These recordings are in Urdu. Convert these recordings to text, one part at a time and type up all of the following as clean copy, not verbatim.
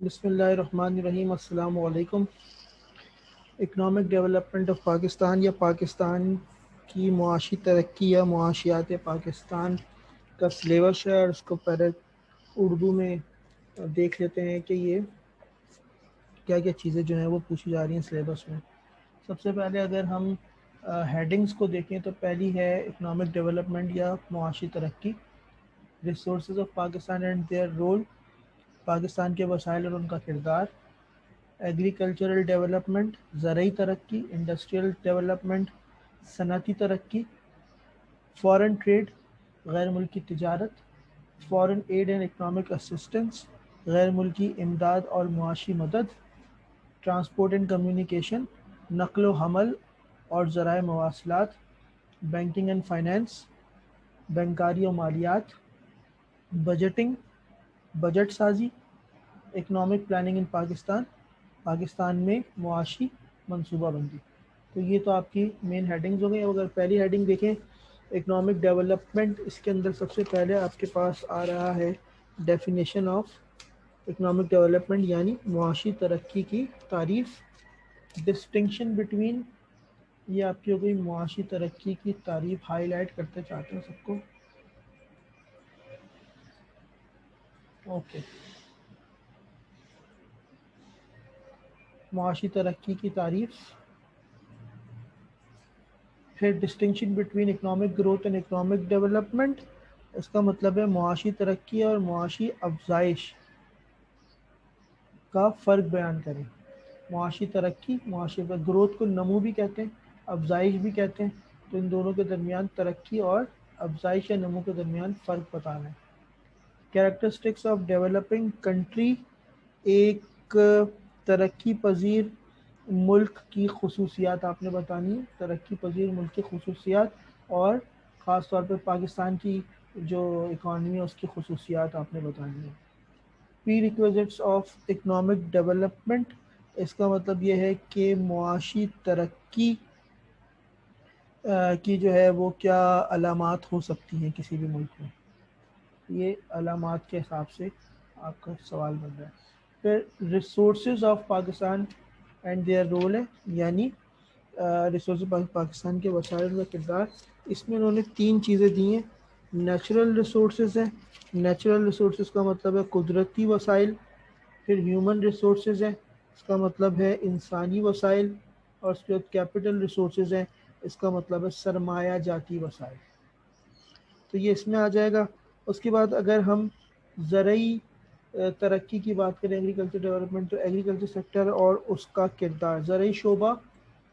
بسم اللہ الرحمن الرحیم. السلام علیکم. اکنامک ڈیولپمنٹ آف پاکستان یا پاکستان کی معاشی ترقی یا معاشیات پاکستان کا سلیبس ہے، اور اس کو پہلے اردو میں دیکھ لیتے ہیں کہ یہ کیا کیا چیزیں جو ہیں وہ پوچھی جا رہی ہیں سلیبس میں. سب سے پہلے اگر ہم ہیڈنگز کو دیکھیں تو پہلی ہے اکنامک ڈیولپمنٹ یا معاشی ترقی. Resources of Pakistan and their role, Pakistan کے وسائل اور ان کا کردار. ایگریکلچرل ڈیولپمنٹ، زرعی ترقی. انڈسٹریل ڈیولپمنٹ، صنعتی ترقی. فارن ٹریڈ، غیر ملکی تجارت. Foreign aid and economic assistance, غیر ملکی امداد اور معاشی مدد. ٹرانسپورٹ اینڈ کمیونیکیشن، نقل و حمل اور ذرائع مواصلات. بینکنگ اینڈ فائنینس، بینکاری و مالیات. بجٹنگ، بجٹ سازی. اکنامک پلاننگ ان پاکستان، پاکستان میں معاشی منصوبہ بندی. تو یہ تو آپ کی مین ہیڈنگز ہو گئی. اب اگر پہلی ہیڈنگ دیکھیں اکنامک ڈیولپمنٹ، اس کے اندر سب سے پہلے آپ کے پاس آ رہا ہے ڈیفینیشن آف اکنامک ڈیولپمنٹ یعنی معاشی ترقی کی تعریف. ڈسٹنکشن بٹوین، یہ آپ کی ہو گئی معاشی ترقی کی تعریف. ہائی لائٹ کرتے چاہتے ہیں سب کو. اوکے، معاشی ترقی کی تعریف. پھر distinction between economic growth and economic development, اس کا مطلب ہے معاشی ترقی اور معاشی افزائش کا فرق بیان کریں. معاشی ترقی، معاشی گروتھ کو نمو بھی کہتے ہیں، افزائش بھی کہتے ہیں. تو ان دونوں کے درمیان ترقی اور افزائش یا نمو کے درمیان فرق بتانا ہے. کیریکٹرسٹکس آف ڈیولپنگ کنٹری، ایک ترقی پذیر ملک کی خصوصیات آپ نے بتانی ہے. ترقی پذیر ملک کی خصوصیات اور خاص طور پہ پاکستان کی جو اکانومی ہے اس کی خصوصیات آپ نے بتانی ہے. پری ریکویزٹس آف اکنامک ڈیولپمنٹ، اس کا مطلب یہ ہے کہ معاشی ترقی کی جو ہے وہ کیا علامات ہو سکتی ہیں کسی بھی ملک میں. یہ علامات کے حساب سے آپ کا سوال بن رہا ہے. پھر resources of Pakistan and their role ہے، یعنی ریسورسز پاکستان کے وسائل کا کردار. اس میں انہوں نے تین چیزیں دی ہیں. نیچرل ریسورسز ہیں، نیچرل ریسورسز کا مطلب ہے قدرتی وسائل. پھر ہیومن ریسورسز ہیں، اس کا مطلب ہے انسانی وسائل. اور اس کے بعد کیپٹل ریسورسز ہیں، اس کا مطلب ہے سرمایہ جاتی وسائل. تو یہ اس میں آ جائے گا. اس کے بعد اگر ہم زرعی ترقی کی بات کریں، ایگریکلچر ڈیولپمنٹ، تو ایگریکلچر سیکٹر اور اس کا کردار، زرعی شعبہ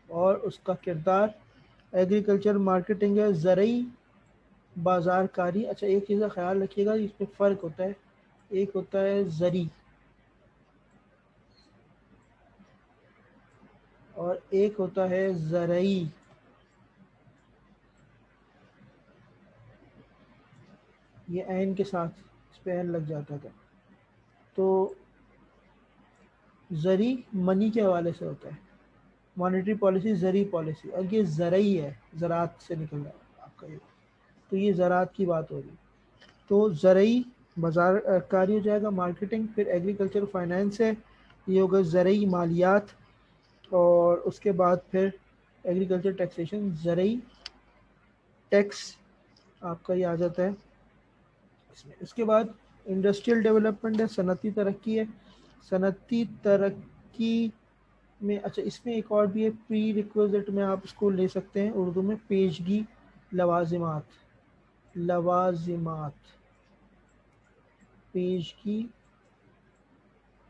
اور اس کا کردار. ایگریکلچر مارکیٹنگ ہے، زرعی بازار کاری. اچھا ایک چیز کا خیال رکھیے گا، اس میں فرق ہوتا ہے. ایک ہوتا ہے زرعی اور ایک ہوتا ہے زرعی. یہ عین کے ساتھ اس پہ عین لگ جاتا تھا. تو زرعی منی کے حوالے سے ہوتا ہے، مانیٹری پالیسی زرعی پالیسی، اور یہ زرعی ہے، زراعت سے نکل رہا ہے آپ کا یہ. تو یہ زراعت کی بات ہو رہی. تو زرعی بازار کاری ہو جائے گا، مارکیٹنگ. پھر ایگریکلچر فائنینس ہے، یہ ہوگا زرعی مالیات. اور اس کے بعد پھر ایگریکلچر ٹیکسیشن، زرعی ٹیکس آپ کا یہ آ جاتا ہے اس میں. اس کے بعد انڈسٹریل ڈیولپمنٹ ہے، صنعتی ترقی ہے. صنعتی ترقی میں اچھا اس میں ایک اور بھی ہے پری ریکویزٹ میں آپ اس کو لے سکتے ہیں اردو میں، پیشگی لوازمات. لوازمات، پیشگی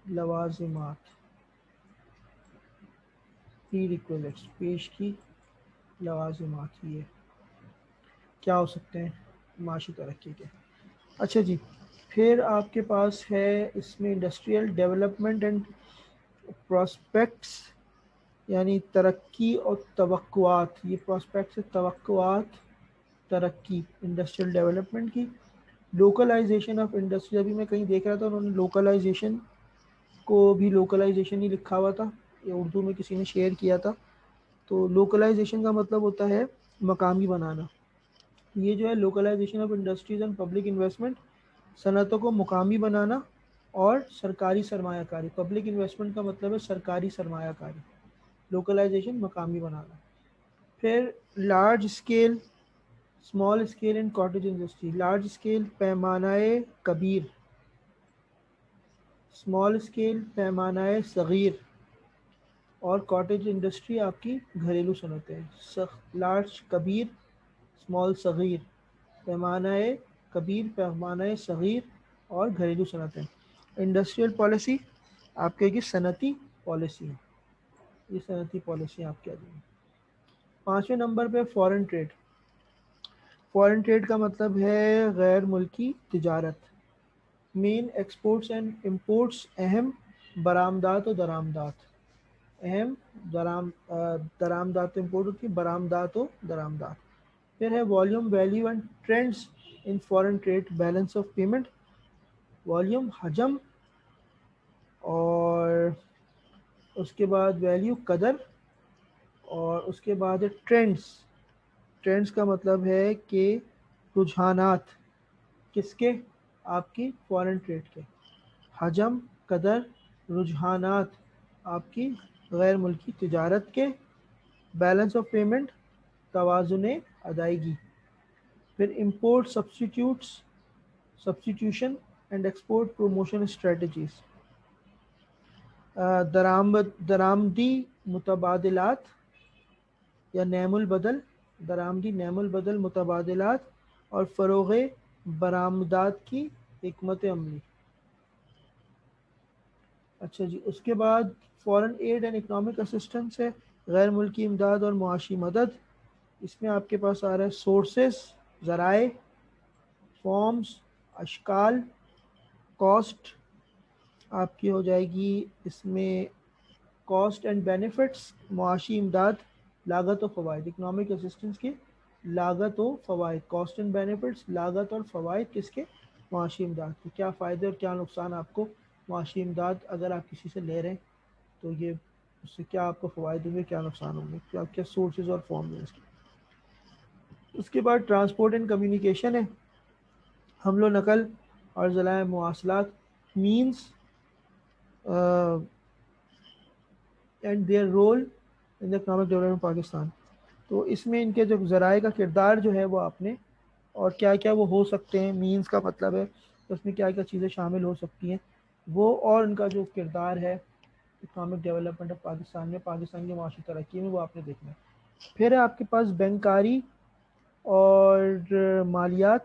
لوازمات، پری ریکویزٹس، پیشگی لوازمات. یہ کیا ہو سکتے ہیں معاشی ترقی کے. اچھا جی، پھر آپ کے پاس ہے اس میں انڈسٹریل ڈیولپمنٹ اینڈ پراسپیکٹس، یعنی ترقی اور توقعات. یہ پراسپیکٹس توقعات ترقی انڈسٹریل ڈیولپمنٹ کی. لوکلائزیشن آف انڈسٹری، ابھی میں کہیں دیکھ رہا تھا انہوں نے لوکلائزیشن کو بھی لوکلائزیشن ہی لکھا ہوا تھا، یہ اردو میں کسی نے شیئر کیا تھا. تو لوکلائزیشن کا مطلب ہوتا ہے مقامی بنانا. یہ جو ہے localization of industries and public investment, صنعتوں کو مقامی بنانا اور سرکاری سرمایہ کاری. پبلک انویسٹمنٹ کا مطلب ہے سرکاری سرمایہ کاری. لوکلائزیشن مقامی بنانا. پھر large scale, small scale and cottage industry. Large scale پیمانہ کبیر، اسمال اسکیل پیمانہ صغیر، اور کاٹیج انڈسٹری آپ کی گھریلو صنعتیں. لارج کبیر، اسمال صغیر، پیمانہ کبیر، پیمانہ صغیر اور گھریلو صنعتیں. انڈسٹریل پالیسی آپ کے صنعتی پالیسی ہے. یہ صنعتی پالیسی آپ کیا دیں گے. 5ویں نمبر پہ فارن ٹریڈ. فارن ٹریڈ کا مطلب ہے غیر ملکی تجارت. مین ایکسپورٹس اینڈ امپورٹس، اہم برآمدات و درآمدات. اہم درآمدات امپورٹ ہوتی ہے، برآمدات و درآمدات. پھر ہے volume, value and trends in foreign trade. Balance of payment, volume حجم، اور اس کے بعد ویلیو قدر، اور اس کے بعد ہے ٹرینڈس. ٹرینڈس کا مطلب ہے کہ رجحانات کس کے، آپ کی فارن ٹریڈ کے. حجم، قدر، رجحانات آپ کی غیر ملکی تجارت کے. بیلنس آف پیمنٹ توازن ادائیگی. پھر import substitution and export promotion strategies. درآمدی متبادلات یا نعم البدل، درآمدی نعم البدل متبادلات اور فروغ برآمدات کی حکمت عملی. اچھا جی، اس کے بعد foreign aid and economic assistance ہے، غیر ملکی امداد اور معاشی مدد. اس میں آپ کے پاس آ رہا ہے سورسز، ذرائع، فارمز، اشکال. کاسٹ آپ کی ہو جائے گی اس میں کاسٹ اینڈ بینیفٹس، معاشی امداد، لاگت و فوائد. اکنامک اسسٹنس کی لاگت و فوائد، کاسٹ اینڈ بینیفٹس، لاگت اور فوائد کس کے، معاشی امداد کے. کیا فائدے اور کیا نقصان آپ کو معاشی امداد اگر آپ کسی سے لے رہے ہیں تو یہ اس سے کیا آپ کو فوائد ہوں گے، کیا نقصان ہوں گے، کیا سورسز اور فارم ہیں اس کے. اس کے بعد ٹرانسپورٹ اینڈ کمیونیکیشن ہے، حمل و نقل اور ذرائع مواصلات. Means and their role in the economic development Pakistan. تو اس میں ان کے جو ذرائع کا کردار جو ہے وہ آپ نے، اور کیا کیا وہ ہو سکتے ہیں. مینس کا مطلب ہے اس میں کیا کیا چیزیں شامل ہو سکتی ہیں وہ، اور ان کا جو کردار ہے اکنامک ڈیولپمنٹ آف پاکستان میں، پاکستان کی معاشی ترقی میں، وہ آپ نے دیکھنا ہے. پھر ہے آپ کے پاس بینکاری اور مالیات.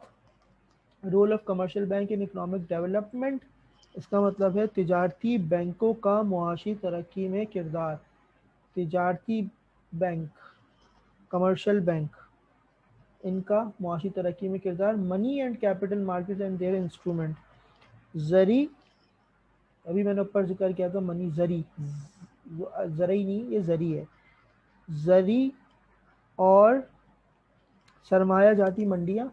Role of commercial bank in economic development. اس کا مطلب ہے تجارتی بینکوں کا معاشی ترقی میں کردار. تجارتی بینک، کمرشل بینک، ان کا معاشی ترقی میں کردار. Money and capital market and their instrument. زری، ابھی میں نے اوپر ذکر کیا تھا منی، زری، زرعی نہیں، یہ زری ہے. زری اور سرمایہ جاتی منڈیاں،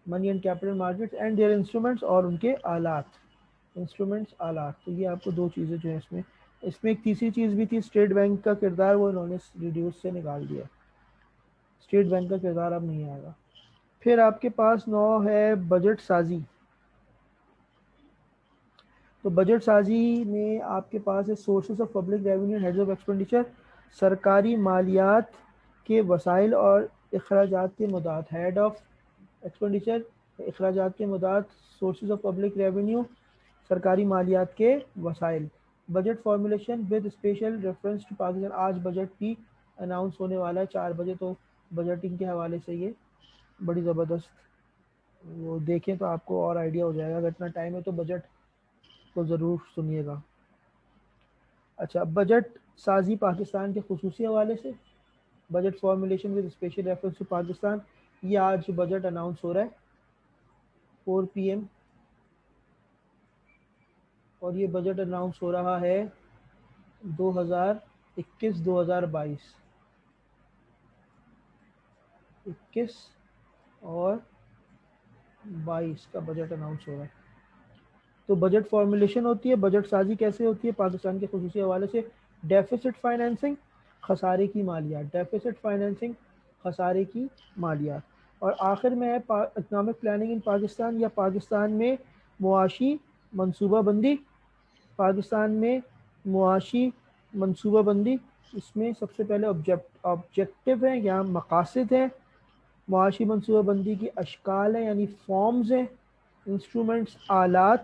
money and capital market and their instruments, اور ان کے آلات، انسٹرومنٹس، آلات. تو یہ آپ کو دو چیزیں جو ہیں اس میں ایک تیسری چیز بھی تھی اسٹیٹ بینک کا کردار، وہ انہوں نے ریڈیوس سے نکال دیا. اسٹیٹ بینک کا کردار اب نہیں آئے گا. پھر آپ کے پاس 9 ہے بجٹ سازی. تو بجٹ سازی میں آپ کے پاس ہے sources of public revenue, heads of expenditure, سرکاری مالیات کے وسائل اور اخراجات کے مدات. ہیڈ آف ایکسپینڈیچر، اخراجات کے مدات. سورسز آف پبلک ریونیو، سرکاری مالیات کے وسائل. Budget formulation with special reference to Pakistan. آج بجٹ بھی اناؤنس ہونے والا ہے 4 بجے، تو بجٹنگ کے حوالے سے یہ بڑی زبردست، وہ دیکھیں تو آپ کو اور آئیڈیا ہو جائے گا. اگر اتنا ٹائم ہے تو بجٹ کو ضرور سنیے گا. اچھا، بجٹ سازی پاکستان کے خصوصی حوالے سے، budget formulation with special reference to Pakistan. یہ آج بجٹ اناؤنس ہو رہا ہے 4 PM، اور یہ بجٹ اناؤنس ہو رہا ہے 2021-2022، 21 اور 22 کا بجٹ اناؤنس ہو رہا ہے. تو بجٹ فارمولیشن ہوتی ہے، بجٹ سازی کیسے ہوتی ہے پاکستان کے خصوصی حوالے سے. ڈیفیسٹ فائنینسنگ، خسارے کی مالیات. ڈیفیسٹ فائنینسنگ، خسارے کی مالیات. اور آخر میں ہے اکنامک پلاننگ ان پاکستان، یا پاکستان میں معاشی منصوبہ بندی پاکستان میں معاشی منصوبہ بندی، اس میں سب سے پہلے آبجیکٹو ہیں یا مقاصد ہیں، معاشی منصوبہ بندی کی اشکال ہیں یعنی فارمز ہیں، انسٹرومنٹس آلات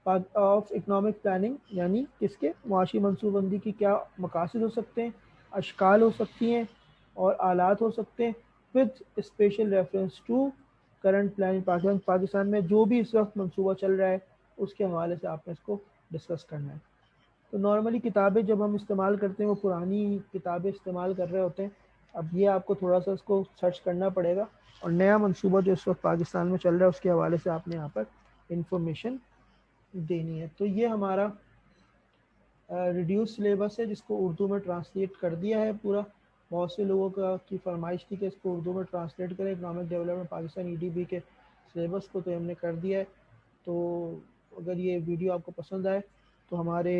آف اکنامک پلاننگ یعنی کس کے معاشی منصوبہ بندی کی کیا مقاصد ہو سکتے ہیں، اشکال ہو سکتی ہیں اور آلات ہو سکتے ہیں، with special reference to current planning Pakistan میں جو بھی اس وقت منصوبہ چل رہا ہے اس کے حوالے سے آپ نے اس کو ڈسکس کرنا ہے۔ تو نارملی کتابیں جب ہم استعمال کرتے ہیں وہ پرانی کتابیں استعمال کر رہے ہوتے ہیں، اب یہ آپ کو تھوڑا سا اس کو سرچ کرنا پڑے گا اور نیا منصوبہ جو اس وقت پاکستان میں چل رہا ہے اس کے حوالے سے آپ نے یہاں پر انفارمیشن دینی ہے۔ تو یہ ہمارا ریڈیوس سلیبس ہے جس کو اردو میں ٹرانسلیٹ کر دیا ہے پورا، بہت سے لوگوں کی فرمائش تھی کہ اس کو اردو میں ٹرانسلیٹ کریں اکنامک ڈیولپمنٹ پاکستان EDB کے سلیبس کو، تو ہم نے کر دیا ہے۔ تو اگر یہ ویڈیو آپ کو پسند آئے تو ہمارے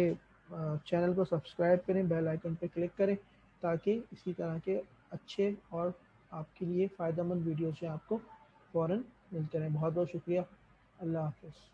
چینل کو سبسکرائب کریں، بیل آئیکن پہ کلک کریں تاکہ اسی طرح کے اچھے اور آپ کے لیے فائدہ مند ویڈیوز سے آپ کو فوراً ملتے رہیں۔ بہت بہت شکریہ، اللہ حافظ۔